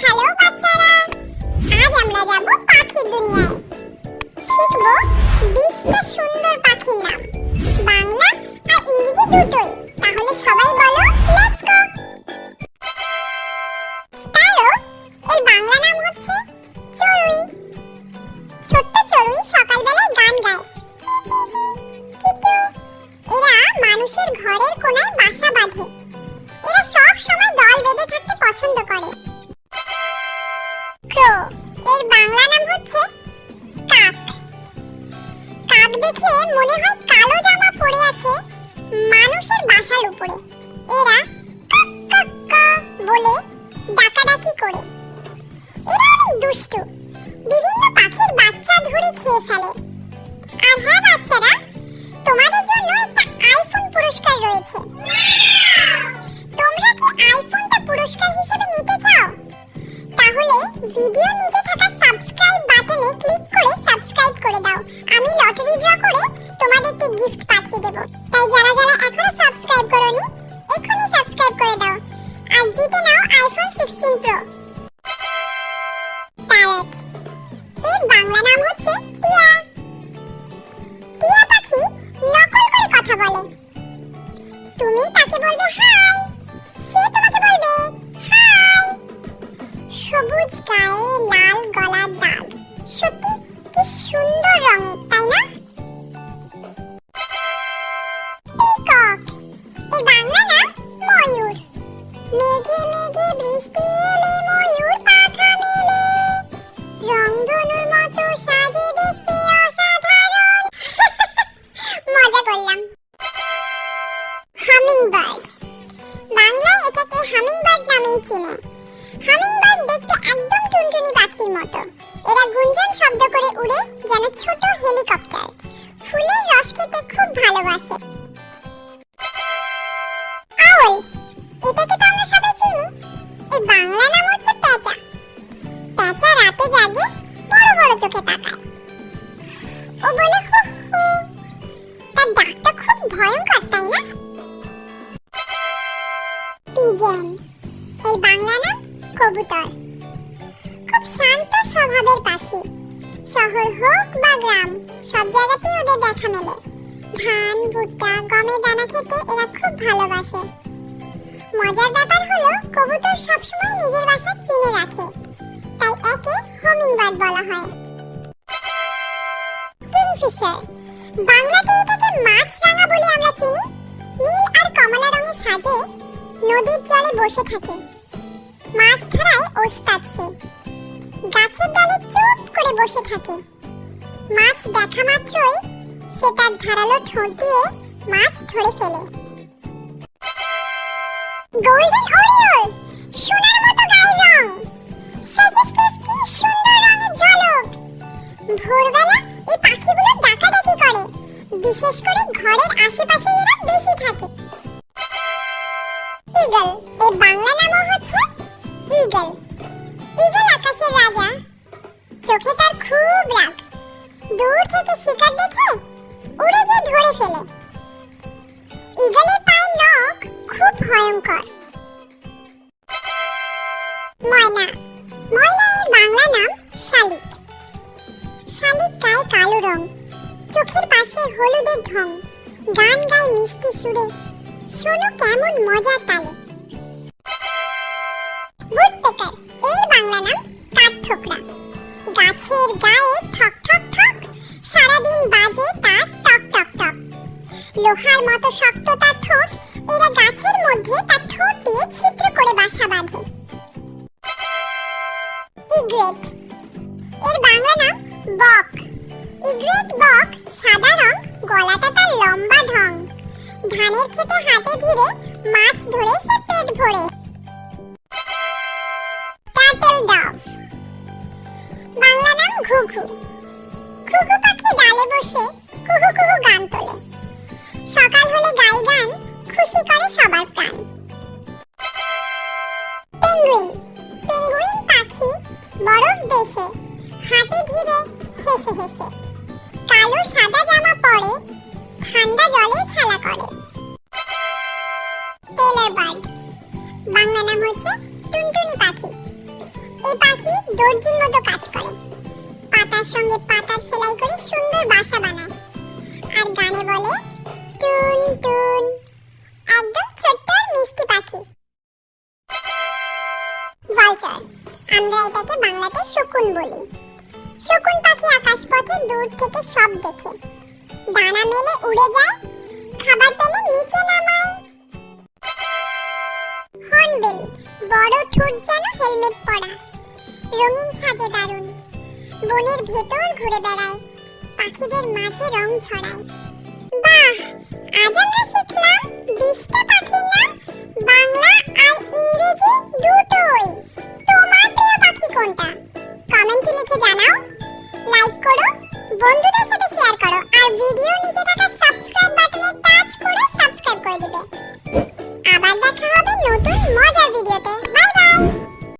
Hello বাচ্চারা, আজ আমরা যাব পাখির দুনিয়ায়। শিখব 20টা সুন্দর পাখির নাম, বাংলা আর ইংরেজি দুটোই। তাহলে সবাই বলো লেটস গো। স্প্যারো এর বাংলা নাম হচ্ছে চড়ুই। ছোট্ট চড়ুই সকালবেলায় গান গায়, চি চি চি কিটু। এরা মানুষের ঘরের কোণায় বাসা বাঁধে। এরা সব সময় দল বেঁধে থাকতে পছন্দ করে। ক্রো এর বাংলা নাম হচ্ছে কাক। কাক দেখে মনে হয় কালো জামা পরে আছে মানুষের বাসার উপরে। এরা কক কক কক বলে ডাকাডাকি করে। এরা অনেক দুষ্টু, বিভিন্ন পাখির বাচ্চা ধরে খেয়ে ফেলে। আর হ্যাঁ বাচ্চারা, তোমাদের জন্য একটা আইফোন পুরস্কার রয়েছে। তোমরা কি আইফোনটা পুরস্কার হিসেবে নিতে চাও? তাহলে ভিডিও নিচে থাকা সাবস্ক্রাইব বাটনে ক্লিক করে সাবস্ক্রাইব করে দাও। আমি লটারি ড্র করে তোমাদেরকে গিফট পাঠিয়ে দেব। তাই যারা যারা এখনো সাবস্ক্রাইব করোনি, এখনই সাবস্ক্রাইব করে দাও আর জিতে নাও আইফোন 16 প্রো। প্যারট এর বাংলা নাম হচ্ছে টিয়া। টিয়া পাখি নকল করে কথা বলে। তুমি তাকে বলবে হাই, সে তোমাকে বলবে হাই। সবুজ গায়ে লাল গলার দাগ, সত্যি কি সুন্দর রঙের, তাই না? পিকক এর বাংলা নাম ময়ূর। মেঘে মেঘে বৃষ্টি এলে ময়ূর পাখা মেলে, রংধনুর মতো সাজে দেখতে অসাধারণ। মজা করলাম। হামিংবার্ড বাংলায় এটাকে হামিংবার্ড নামেই চিনে। হামিংবার্ড দেখতে একদম টুনটুনি পাখির মতো। এরা গুঞ্জন শব্দ করে উড়ে যেন ছোট হেলিকপ্টার। ফুলের রস খেতে খুব ভালোবাসে। আউল এটাকে তো আমরা সবাই চিনি। এর বাংলা নাম হচ্ছে পেঁচা। পেঁচা রাতে জাগে, বড় বড় চোখে তাকায়। ও বলে হু হু। তার ডাকটা খুব ভয়ঙ্কর, তাই না? পিজন এর বাংলা নাম কবুতর। খুব শান্ত স্বভাবের পাখি। শহর হোক বা গ্রাম, সব জায়গাতেই ওদের দেখা মেলে। ধান, ভুট্টা, গমের দানা খেতে এরা খুব ভালোবাসে। মজার ব্যাপার হলো কবুতর সবসময় নিজের বাসা চিনে রাখে, তাই একে হামিংবার্ড বলা হয়। কিংফিশার বাংলাতে এটাকে মাছরাঙা বলে আমরা চিনি। নীল আর কমলা রঙে সাজে, নদীর জলে বসে থাকে। মাছ ধরায় ওস্তাদ সে। গাছের ডালে চুপ করে বসে থাকে। মাছ দেখা মাত্রই সে তার ধারালো ঠোঁট দিয়ে মাছ ধরে ফেলে। গোল্ডেন ওরিওল সোনার মতো গায়ের রং, সাজেস্টিভ কি সুন্দর রঙের ঝলক। ভোরবেলা এই পাখিগুলো ডাকাডাকি করে, বিশেষ করে ঘরের আশেপাশে এরা বেশি থাকে। ঈগল এর বাংলা নামও হচ্ছে ঈগল। ঈগল আকাশের রাজা, চোখে তার খুব রাগ। দূর থেকে শিকার দেখে উড়ে গিয়ে ধরে ফেলে। ঈগলের পায়ের নখ খুব ভয়ঙ্কর। ময়না ময়না এর বাংলা নাম শালিক। শালিক গায়ে কালো রং, চোখের পাশে হলুদের ঢং। গান গায় মিষ্টি সুরে, শোনো কেমন মজার তালে। উডপেকার এর বাংলা নাম কাঠঠোকরা। গাছের গায়ে ঠক ঠক ঠক, সারাদিন বাজে তার টক টক টক। লোহার মতো শক্ত তার ঠোঁট, এরা গাছের মধ্যে তার ঠোঁট দিয়ে ছিদ্র করে বাসা বাঁধে। ইগ্রেট এর বাংলা নাম বক। ইগ্রেট বক সাদা রং, গলাটা তার লম্বা ঢং। ধানের খেতে হাঁটে ধীরে, মাছ ধরে সে পেট ভরে। টার্টল ডভ বাংলা নাম ঘুঘু। ঘুঘু পাখি ডালে বসে কুহু কুহু গান তোলে। সকাল হলে গাই গান, খুশি করে সবার প্রাণ। পেঙ্গুইন পেঙ্গুইন পাখি বরফ দেশে, হাঁটে ধীরে হেসে হেসে। কালো সাদা জামা পরে, ঠান্ডা জলে খেলা করে। টেলর বার্ড বাংলা নাম হচ্ছে টুনটুনি পাখি। দর্জির মতো কাজ করে। পাতার সঙ্গে পাতার সেলাই করে সুন্দর বাসা বানায় আর গানে বলে টুন টুন। একদম ছোট্ট আর মিষ্টি পাখি। ভালচার, আমরা এটাকে বাংলাতে শকুন বলি। শকুন পাখি আকাশপথে দূর থেকে সব দেখে, ডানা মেলে উড়ে যায়, খাবার পেলে নিচে নামায়। হর্নবিল, বড় ঠোঁট যেন হেলমেট পরা, রঙিন সাজে দারুণ, বনের ভেতর ঘুরে বেড়ায়, পাখিদের মাঝে রং ছড়ায়। বাহ, আজ আমরা শিখলাম 20টা পাখির নাম, বাংলা আর ইংরেজি দুটোই।